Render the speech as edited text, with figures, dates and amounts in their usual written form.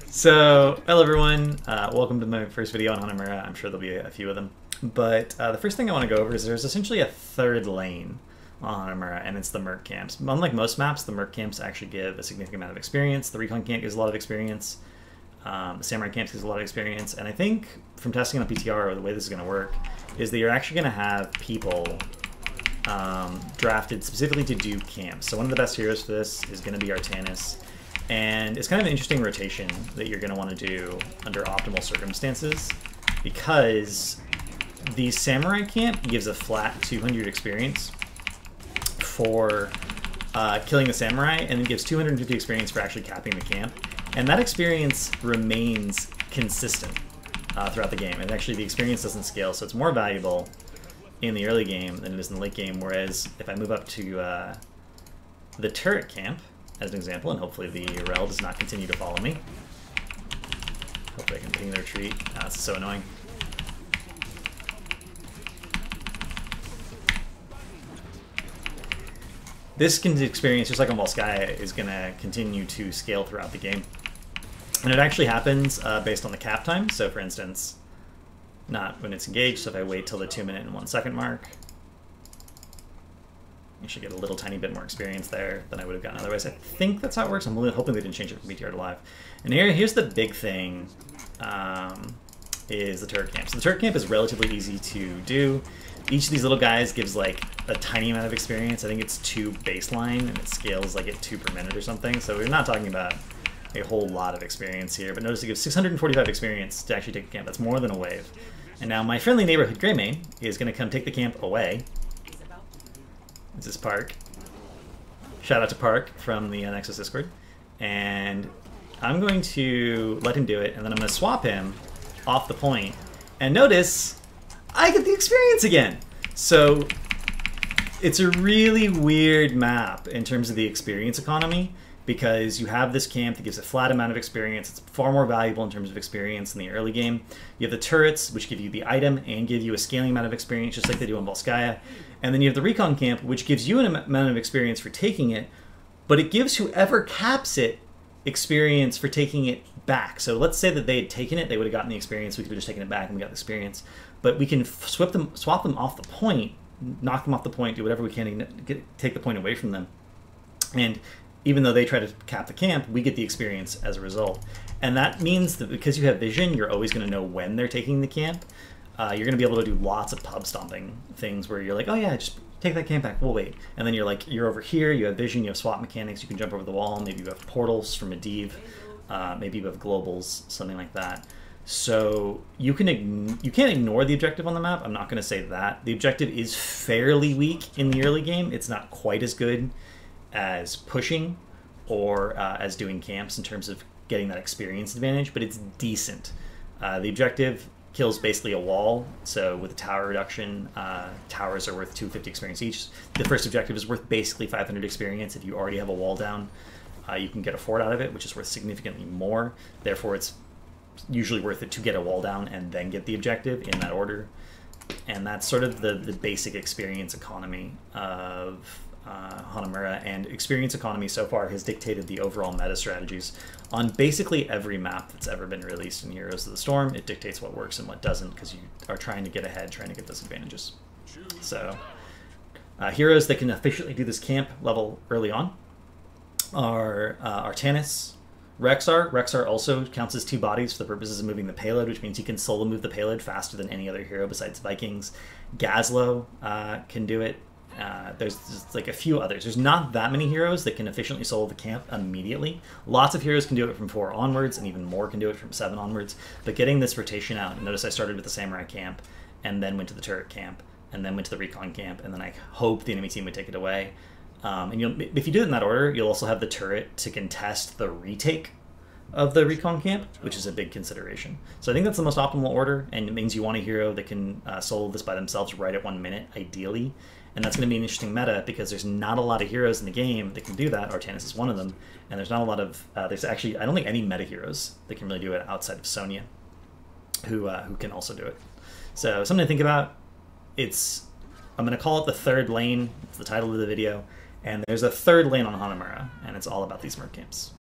So, hello everyone, welcome to my first video on Hanamura. I'm sure there'll be a few of them. But the first thing I want to go over is there's essentially a third lane on Hanamura, and it's the merc camps. Unlike most maps, the merc camps actually give a significant amount of experience. The recon camp gives a lot of experience. The samurai camps gives a lot of experience. And I think from testing on PTR, the way this is going to work is that you're actually going to have people drafted specifically to do camps. So one of the best heroes for this is going to be Artanis. And it's kind of an interesting rotation that you're going to want to do under optimal circumstances, because the samurai camp gives a flat 200 experience for killing the samurai, and it gives 250 experience for actually capping the camp. And that experience remains consistent throughout the game. And actually the experience doesn't scale, so it's more valuable in the early game than it is in the late game. Whereas if I move up to the turret camp, as an example, and hopefully the rel does not continue to follow me. Hopefully I can ping the retreat. This is so annoying. This experience, just like on Volskaya, is going to continue to scale throughout the game. And it actually happens based on the cap time. So for instance, not when it's engaged, so if I wait till the 2-minute and 1-second mark, you should get a little tiny bit more experience there than I would have gotten otherwise. I think that's how it works. I'm really hoping they didn't change it from BTR to live. And here's the big thing, is the turret camp. So the turret camp is relatively easy to do. Each of these little guys gives like a tiny amount of experience. I think it's 2 baseline, and it scales like at 2 per minute or something. So we're not talking about a whole lot of experience here. But notice it gives 645 experience to actually take the camp. That's more than a wave. And now my friendly neighborhood Greymane is going to come take the camp away. This is Park. Shout out to Park from the Nexus Discord. And I'm going to let him do it, and then I'm going to swap him off the point. And notice, I get the experience again! So, it's a really weird map in terms of the experience economy, because you have this camp that gives a flat amount of experience. It's far more valuable in terms of experience in the early game. You have the turrets, which give you the item and give you a scaling amount of experience, just like they do in Volskaya. And then you have the recon camp, which gives you an amount of experience for taking it, but it gives whoever caps it experience for taking it back. So let's say that they had taken it, they would have gotten the experience, we could have just taken it back and we got the experience. But we can swap them off the point, knock them off the point, do whatever we can to take the point away from them. And even though they try to cap the camp, we get the experience as a result. And that means that because you have vision, you're always going to know when they're taking the camp. You're going to be able to do lots of pub stomping things where you're like, oh yeah, just take that camp back, we'll wait. And then you're like, you're over here, you have vision, you have swap mechanics, you can jump over the wall, maybe you have portals from a div, maybe you have globals, something like that. So you can't ignore the objective on the map. I'm not going to say that. The objective is fairly weak in the early game. It's not quite as good as pushing or as doing camps in terms of getting that experience advantage, but it's decent. The objective kills basically a wall, so with the tower reduction, towers are worth 250 experience each. The first objective is worth basically 500 experience. If you already have a wall down, you can get a fort out of it, which is worth significantly more. Therefore, it's usually worth it to get a wall down and then get the objective in that order. And that's sort of the basic experience economy of Hanamura, and experience economy so far has dictated the overall meta strategies on basically every map that's ever been released in Heroes of the Storm. It dictates what works and what doesn't, because you are trying to get ahead, trying to get those advantages. So, heroes that can efficiently do this camp level early on are Artanis, Rexar. Rexar also counts as 2 bodies for the purposes of moving the payload, which means he can solo move the payload faster than any other hero besides Vikings. Gazlo can do it. There's just like a few others. There's not that many heroes that can efficiently solo the camp immediately. Lots of heroes can do it from 4 onwards, and even more can do it from 7 onwards. But getting this rotation out, and notice I started with the samurai camp, and then went to the turret camp, and then went to the recon camp, and then I hope the enemy team would take it away. And if you do it in that order, you'll also have the turret to contest the retake of the recon camp, which is a big consideration. So I think that's the most optimal order, and it means you want a hero that can solo this by themselves right at 1 minute, ideally. And that's going to be an interesting meta, because there's not a lot of heroes in the game that can do that. Artanis is one of them, and there's not a lot of there's actually, I don't think, any meta heroes that can really do it outside of Sonya, who can also do it. So something to think about. I'm going to call it the third lane. It's the title of the video, and there's a third lane on Hanamura, and it's all about these merc camps.